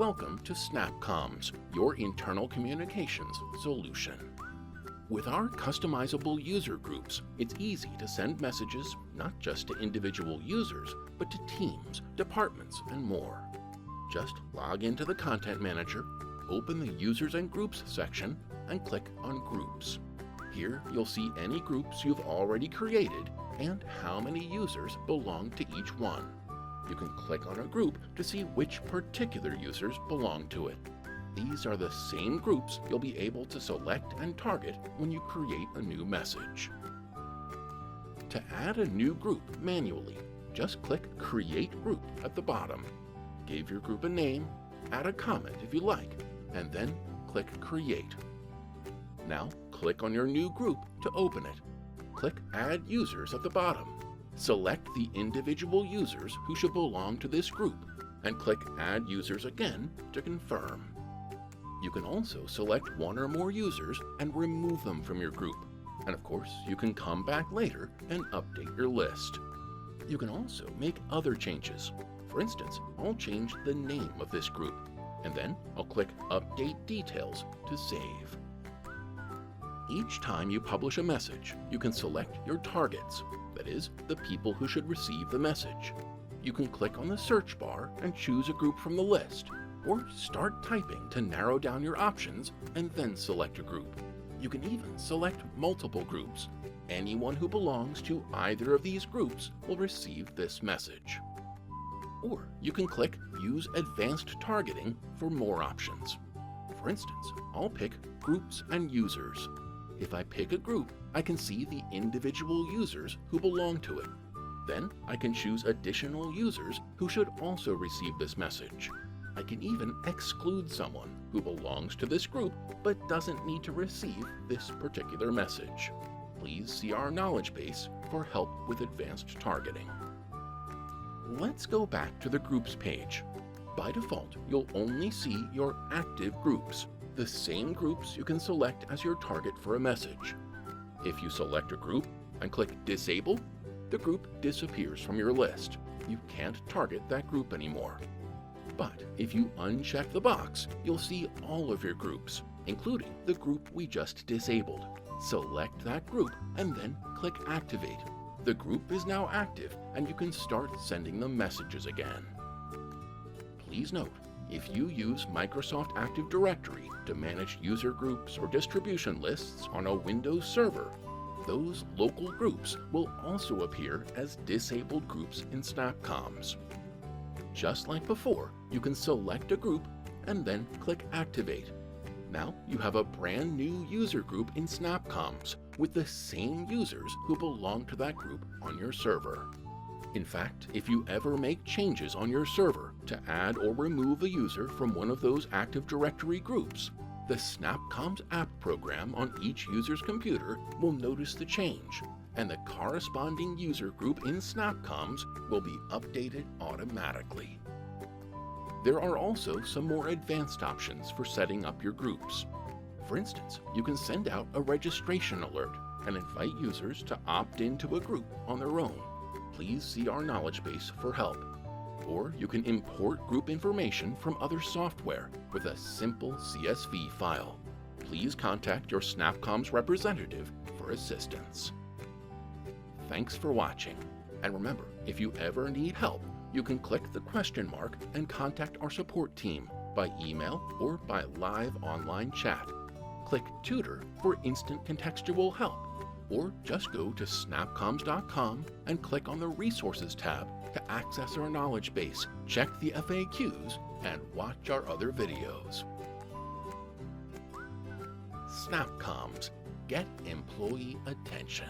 Welcome to SnapComms, your internal communications solution. With our customizable user groups, it's easy to send messages not just to individual users, but to teams, departments, and more. Just log into the Content Manager, open the Users and Groups section, and click on Groups. Here you'll see any groups you've already created and how many users belong to each one. You can click on a group to see which particular users belong to it. These are the same groups you'll be able to select and target when you create a new message. To add a new group manually, just click Create Group at the bottom. Give your group a name, add a comment if you like, and then click Create. Now click on your new group to open it. Click Add Users at the bottom. Select the individual users who should belong to this group, and click Add Users again to confirm. You can also select one or more users and remove them from your group. And of course, you can come back later and update your list. You can also make other changes. For instance, I'll change the name of this group, and then I'll click Update Details to save. Each time you publish a message, you can select your targets, that is, the people who should receive the message. You can click on the search bar and choose a group from the list, or start typing to narrow down your options and then select a group. You can even select multiple groups. Anyone who belongs to either of these groups will receive this message. Or you can click Use Advanced Targeting for more options. For instance, I'll pick Groups and Users. If I pick a group, I can see the individual users who belong to it. Then I can choose additional users who should also receive this message. I can even exclude someone who belongs to this group but doesn't need to receive this particular message. Please see our knowledge base for help with advanced targeting. Let's go back to the Groups page. By default, you'll only see your active groups, the same groups you can select as your target for a message. If you select a group and click Disable, the group disappears from your list. You can't target that group anymore. But if you uncheck the box, you'll see all of your groups, including the group we just disabled. Select that group and then click Activate. The group is now active and you can start sending them messages again. Please note, if you use Microsoft Active Directory to manage user groups or distribution lists on a Windows server, those local groups will also appear as disabled groups in SnapComms. Just like before, you can select a group and then click Activate. Now you have a brand new user group in SnapComms with the same users who belong to that group on your server. In fact, if you ever make changes on your server to add or remove a user from one of those Active Directory groups, the SnapComms app program on each user's computer will notice the change, and the corresponding user group in SnapComms will be updated automatically. There are also some more advanced options for setting up your groups. For instance, you can send out a registration alert and invite users to opt into a group on their own. Please see our knowledge base for help. Or you can import group information from other software with a simple CSV file. Please contact your SnapComms representative for assistance. Thanks for watching. And remember, if you ever need help, you can click the question mark and contact our support team by email or by live online chat. Click Tutor for instant contextual help, or just go to snapcomms.com and click on the Resources tab to access our knowledge base, check the FAQs, and watch our other videos. SnapComms, get employee attention.